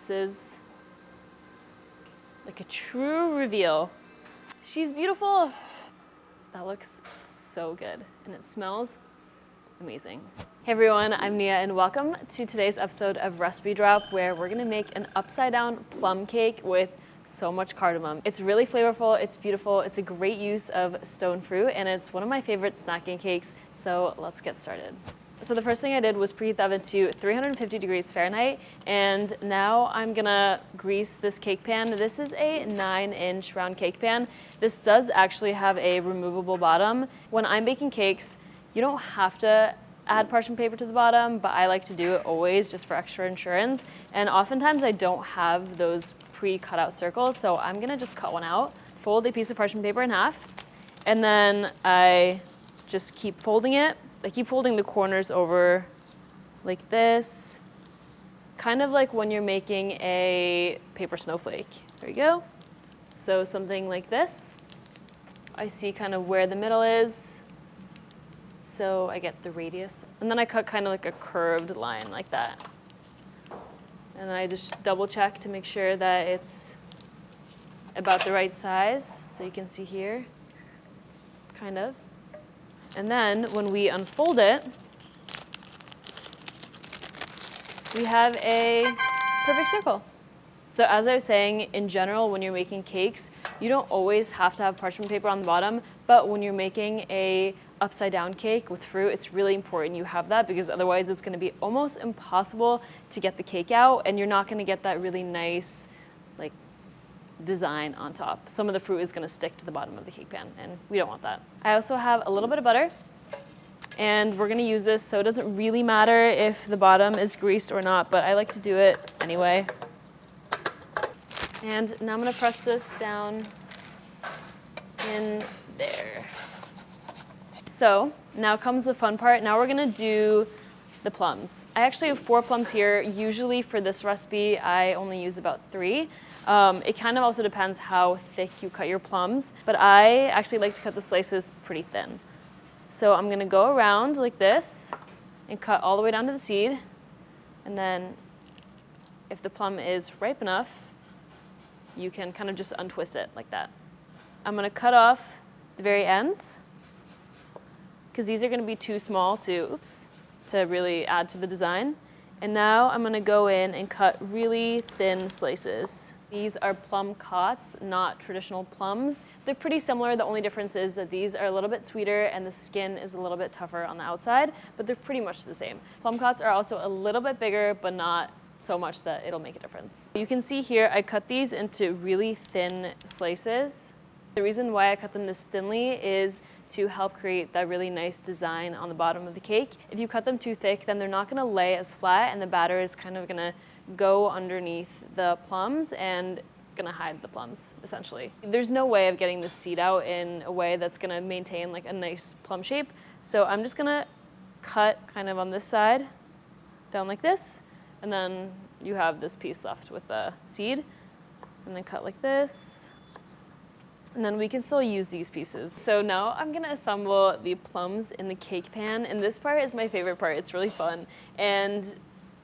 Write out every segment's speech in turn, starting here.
this is like a true reveal. She's beautiful. That looks so good, and it smells amazing. Hey everyone, I'm Nia, and welcome to today's episode of Recipe Drop, where we're gonna make an upside down plum cake with so much cardamom. It's really flavorful, it's beautiful, it's a great use of stone fruit, and it's one of my favorite snacking cakes, so let's get started. So the first thing I did was preheat the oven to 350 degrees Fahrenheit, and now I'm gonna grease this cake pan. This is a 9-inch round cake pan. This does actually have a removable bottom. When I'm baking cakes, you don't have to add parchment paper to the bottom, but I like to do it always just for extra insurance. And oftentimes I don't have those pre-cut out circles, so I'm gonna just cut one out, fold a piece of parchment paper in half, and then I just keep folding it. I keep folding the corners over like this, kind of like when you're making a paper snowflake. There you go. So something like this. I see kind of where the middle is, so I get the radius. And then I cut kind of like a curved line like that. And then I just double check to make sure that it's about the right size. So you can see here, kind of. And then when we unfold it, we have a perfect circle. So as I was saying, in general, when you're making cakes, you don't always have to have parchment paper on the bottom, but when you're making a upside down cake with fruit, it's really important you have that, because otherwise it's gonna be almost impossible to get the cake out, and you're not gonna get that really nice, like, design on top. Some of the fruit is gonna stick to the bottom of the cake pan, and we don't want that. I also have a little bit of butter, and we're gonna use this, so it doesn't really matter if the bottom is greased or not, but I like to do it anyway. And now I'm gonna press this down in there. So now comes the fun part. Now we're gonna do the plums. I actually have 4 plums here. Usually for this recipe, I only use about 3. It kind of also depends how thick you cut your plums, but I actually like to cut the slices pretty thin. So I'm gonna go around like this and cut all the way down to the seed. And then if the plum is ripe enough, you can kind of just untwist it like that. I'm gonna cut off the very ends, because these are gonna be too small to really add to the design. And now I'm gonna go in and cut really thin slices. These are plum cots, not traditional plums. They're pretty similar. The only difference is that these are a little bit sweeter and the skin is a little bit tougher on the outside, but they're pretty much the same. Plum cots are also a little bit bigger, but not so much that it'll make a difference. You can see here, I cut these into really thin slices. The reason why I cut them this thinly is to help create that really nice design on the bottom of the cake. If you cut them too thick, then they're not gonna lay as flat, and the batter is kind of gonna go underneath the plums and gonna hide the plums, essentially. There's no way of getting the seed out in a way that's gonna maintain like a nice plum shape. So I'm just gonna cut kind of on this side, down like this, and then you have this piece left with the seed, and then cut like this. And then we can still use these pieces. So now I'm gonna assemble the plums in the cake pan, and this part is my favorite part. It's really fun. And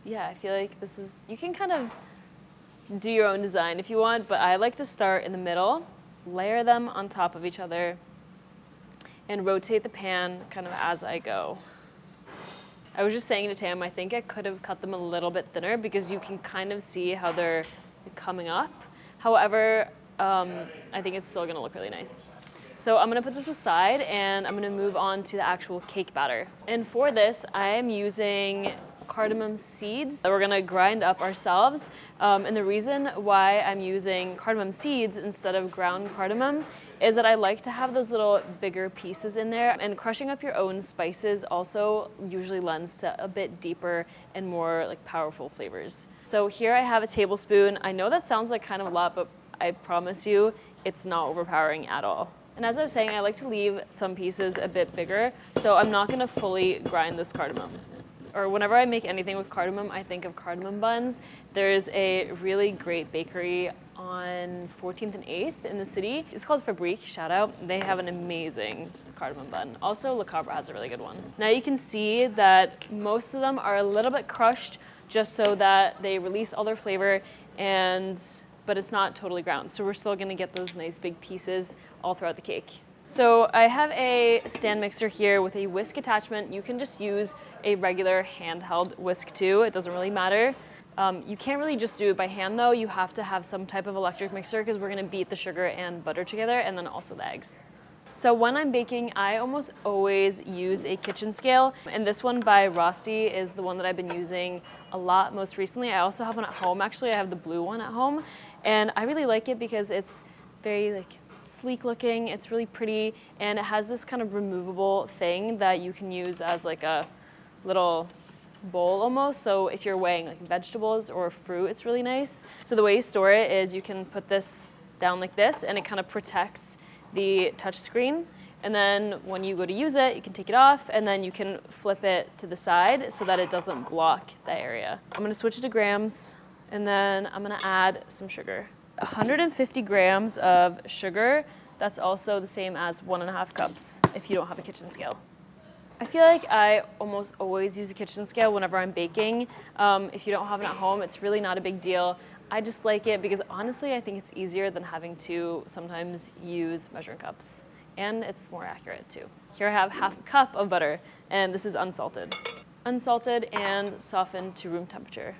yeah, I feel like this is, you can kind of do your own design if you want, but I like to start in the middle, layer them on top of each other, and rotate the pan kind of as I go. I was just saying to Tam, I think I could have cut them a little bit thinner, because you can kind of see how they're coming up. However, I think it's still gonna look really nice. So I'm gonna put this aside, and I'm gonna move on to the actual cake batter. And for this, I am using cardamom seeds that we're gonna grind up ourselves. And the reason why I'm using cardamom seeds instead of ground cardamom is that I like to have those little bigger pieces in there, and crushing up your own spices also usually lends to a bit deeper and more like powerful flavors. So here I have a tablespoon. I know that sounds like kind of a lot, but I promise you it's not overpowering at all. And as I was saying, I like to leave some pieces a bit bigger, so I'm not gonna fully grind this cardamom. Or whenever I make anything with cardamom, I think of cardamom buns. There's a really great bakery on 14th and 8th in the city. It's called Fabrique, shout out. They have an amazing cardamom bun. Also, Le Cabra has a really good one. Now you can see that most of them are a little bit crushed just so that they release all their flavor. but it's not totally ground. So we're still gonna get those nice big pieces all throughout the cake. So I have a stand mixer here with a whisk attachment. You can just use a regular handheld whisk too. It doesn't really matter. You can't really just do it by hand though. You have to have some type of electric mixer because we're gonna beat the sugar and butter together and then also the eggs. So when I'm baking, I almost always use a kitchen scale. And this one by Rosti is the one that I've been using a lot most recently. I also have one at home. Actually, I have the blue one at home. And I really like it because it's very sleek looking. It's really pretty. And it has this kind of removable thing that you can use as like a little bowl almost. So if you're weighing like vegetables or fruit, it's really nice. So the way you store it is you can put this down like this and it kind of protects the touch screen, and then when you go to use it, you can take it off and then you can flip it to the side so that it doesn't block that area. I'm gonna switch it to grams and then I'm gonna add some sugar. 150 grams of sugar, that's also the same as 1.5 cups if you don't have a kitchen scale. I feel like I almost always use a kitchen scale whenever I'm baking. If you don't have it at home, it's really not a big deal. I just like it because honestly, I think it's easier than having to sometimes use measuring cups. And it's more accurate too. Here I have 1/2 cup of butter, and this is unsalted. Unsalted and softened to room temperature.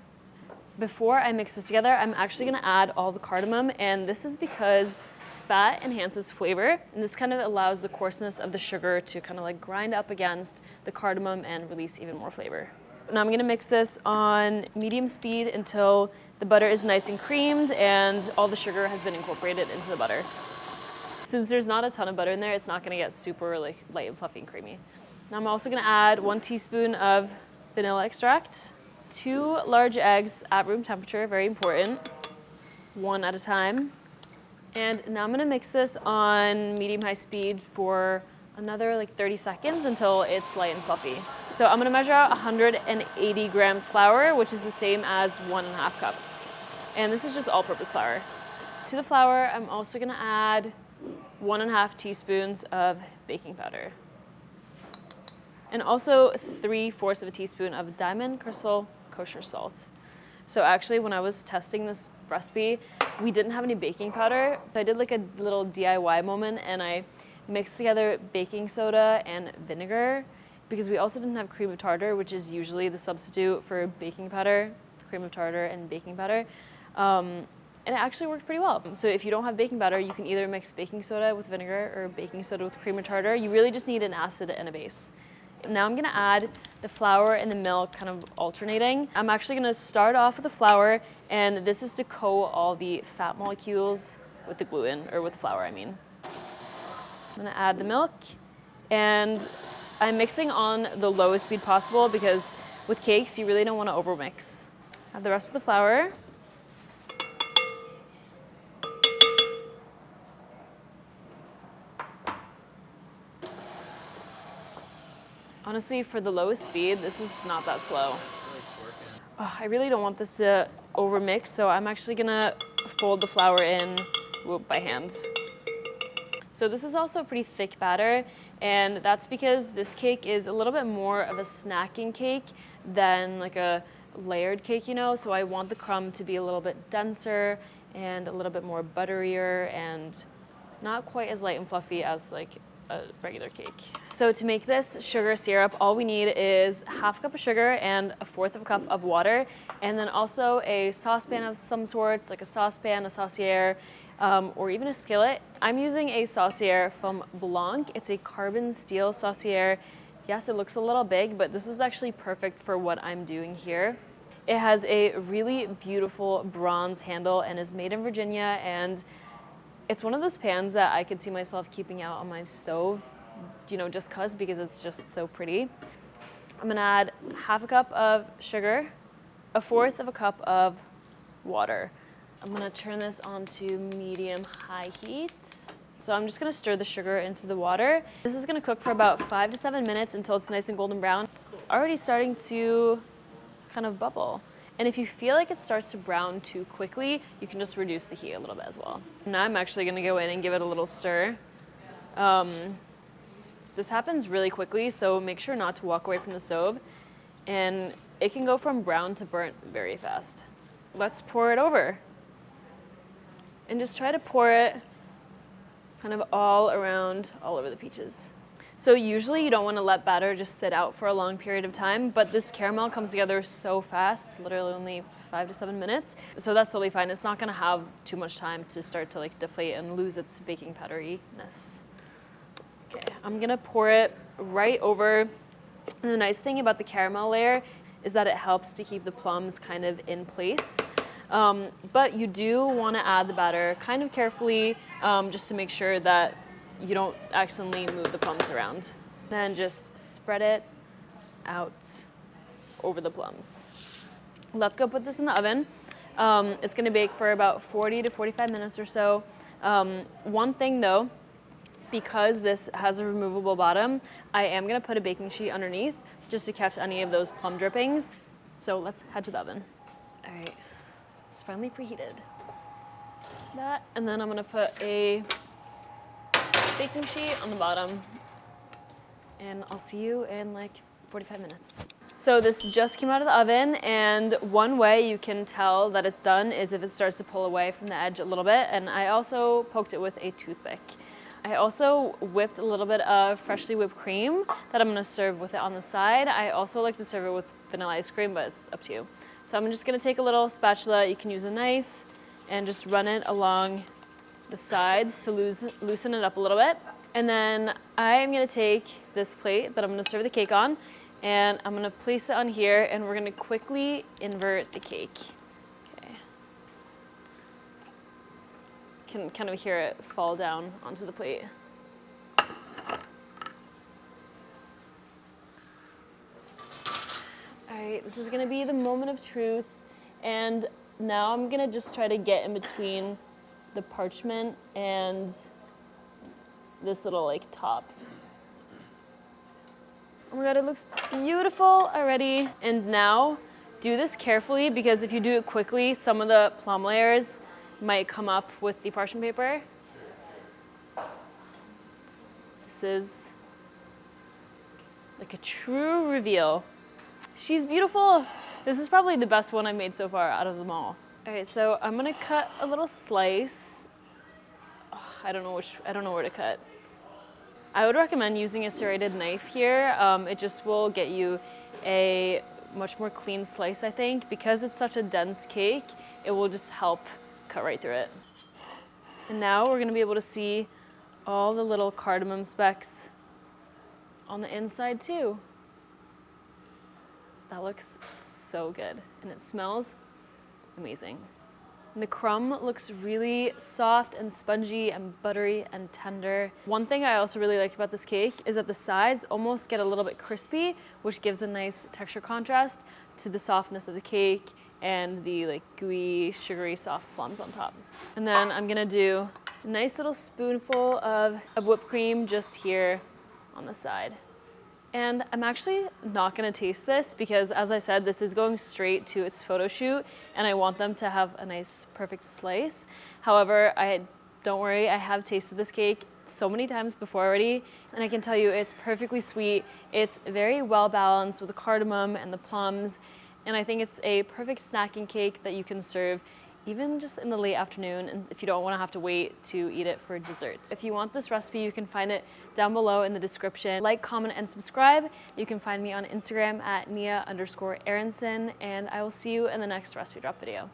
Before I mix this together, I'm actually gonna add all the cardamom, and this is because fat enhances flavor, and this kind of allows the coarseness of the sugar to kind of like grind up against the cardamom and release even more flavor. Now I'm gonna mix this on medium speed until the butter is nice and creamed and all the sugar has been incorporated into the butter. Since there's not a ton of butter in there, it's not gonna get super light and fluffy and creamy. Now I'm also gonna add 1 teaspoon of vanilla extract, 2 large eggs at room temperature, very important, 1 at a time. And now I'm gonna mix this on medium-high speed for another 30 seconds until it's light and fluffy. So I'm gonna measure out 180 grams flour, which is the same as 1.5 cups. And this is just all-purpose flour. To the flour, I'm also gonna add 1.5 teaspoons of baking powder. And also 3/4 of a teaspoon of Diamond Crystal kosher salt. So actually, when I was testing this recipe, we didn't have any baking powder. So I did a little DIY moment and I mixed together baking soda and vinegar because we also didn't have cream of tartar, which is usually the substitute for baking powder, cream of tartar and baking powder. And it actually worked pretty well. So if you don't have baking powder, you can either mix baking soda with vinegar or baking soda with cream of tartar. You really just need an acid and a base. Now I'm gonna add the flour and the milk kind of alternating. I'm actually gonna start off with the flour, and this is to coat all the fat molecules with the gluten, or with the flour, I mean. I'm gonna add the milk, and I'm mixing on the lowest speed possible because with cakes, you really don't wanna overmix. Add the rest of the flour. Honestly, for the lowest speed, this is not that slow. Oh, I really don't want this to overmix, so I'm actually gonna fold the flour in by hand. So this is also a pretty thick batter, and that's because this cake is a little bit more of a snacking cake than like a layered cake, you know? So I want the crumb to be a little bit denser and a little bit more butterier and not quite as light and fluffy as like a regular cake. So to make this sugar syrup, all we need is 1/2 cup of sugar and 1/4 of a cup of water, and then also a saucepan of some sorts, like a saucepan, a saucier, or even a skillet. I'm using a saucier from Blanc. It's a carbon steel saucier. Yes, it looks a little big, but this is actually perfect for what I'm doing here. It has a really beautiful bronze handle and is made in Virginia, and it's one of those pans that I could see myself keeping out on my stove, you know, just because it's just so pretty. I'm gonna add 1/2 cup of sugar, 1/4 of a cup of water. I'm gonna turn this on to medium-high heat. So I'm just gonna stir the sugar into the water. This is gonna cook for about 5 to 7 minutes until it's nice and golden brown. It's already starting to kind of bubble. And if you feel like it starts to brown too quickly, you can just reduce the heat a little bit as well. Now I'm actually gonna go in and give it a little stir. This happens really quickly, so make sure not to walk away from the stove. And it can go from brown to burnt very fast. let's pour it over. And just try to pour it kind of all around, all over the peaches. So usually you don't want to let batter just sit out for a long period of time, but this caramel comes together so fast, literally only 5 to 7 minutes. So that's totally fine. It's not going to have too much time to start to like deflate and lose its baking powderiness. Okay, I'm going to pour it right over. And the nice thing about the caramel layer is that it helps to keep the plums kind of in place. But you do want to add the batter kind of carefully, just to make sure that you don't accidentally move the plums around. Then just spread it out over the plums. Let's go put this in the oven. It's going to bake for about 40 to 45 minutes or so. One thing though, because this has a removable bottom, I am going to put a baking sheet underneath just to catch any of those plum drippings. So let's head to the oven. All right. It's finally preheated. That, and then I'm gonna put a baking sheet on the bottom, and I'll see you in like 45 minutes. So this just came out of the oven, and one way you can tell that it's done is if it starts to pull away from the edge a little bit, and I also poked it with a toothpick. I also whipped a little bit of freshly whipped cream that I'm gonna serve with it on the side. I also like to serve it with vanilla ice cream, but it's up to you. So I'm just gonna take a little spatula, you can use a knife, and just run it along the sides to loosen it up a little bit. And then I'm gonna take this plate that I'm gonna serve the cake on, and I'm gonna place it on here, and we're gonna quickly invert the cake. Okay. Can kind of hear it fall down onto the plate. All right, this is gonna be the moment of truth, and now I'm gonna just try to get in between the parchment and this little like top. Oh my God, it looks beautiful already. And now do this carefully, because if you do it quickly, some of the plum layers might come up with the parchment paper. This is like a true reveal. She's beautiful. This is probably the best one I've made so far out of them all. All right, so I'm gonna cut a little slice. Oh, I don't know where to cut. I would recommend using a serrated knife here. It just will get you a much more clean slice, I think. Because it's such a dense cake, it will just help cut right through it. And now we're gonna be able to see all the little cardamom specks on the inside too. That looks so good, and it smells amazing. And the crumb looks really soft and spongy and buttery and tender. One thing I also really like about this cake is that the sides almost get a little bit crispy, which gives a nice texture contrast to the softness of the cake and the like gooey, sugary, soft plums on top. And then I'm gonna do a nice little spoonful of whipped cream just here on the side. And I'm actually not gonna taste this because, as I said, this is going straight to its photo shoot, and I want them to have a nice, perfect slice. However, don't worry, I have tasted this cake so many times before already, and I can tell you it's perfectly sweet. It's very well balanced with the cardamom and the plums, and I think it's a perfect snacking cake that you can serve even just in the late afternoon, and if you don't want to have to wait to eat it for dessert. If you want this recipe, you can find it down below in the description. Like, comment, and subscribe. You can find me on Instagram at Nea_Arentzen, and I will see you in the next recipe drop video.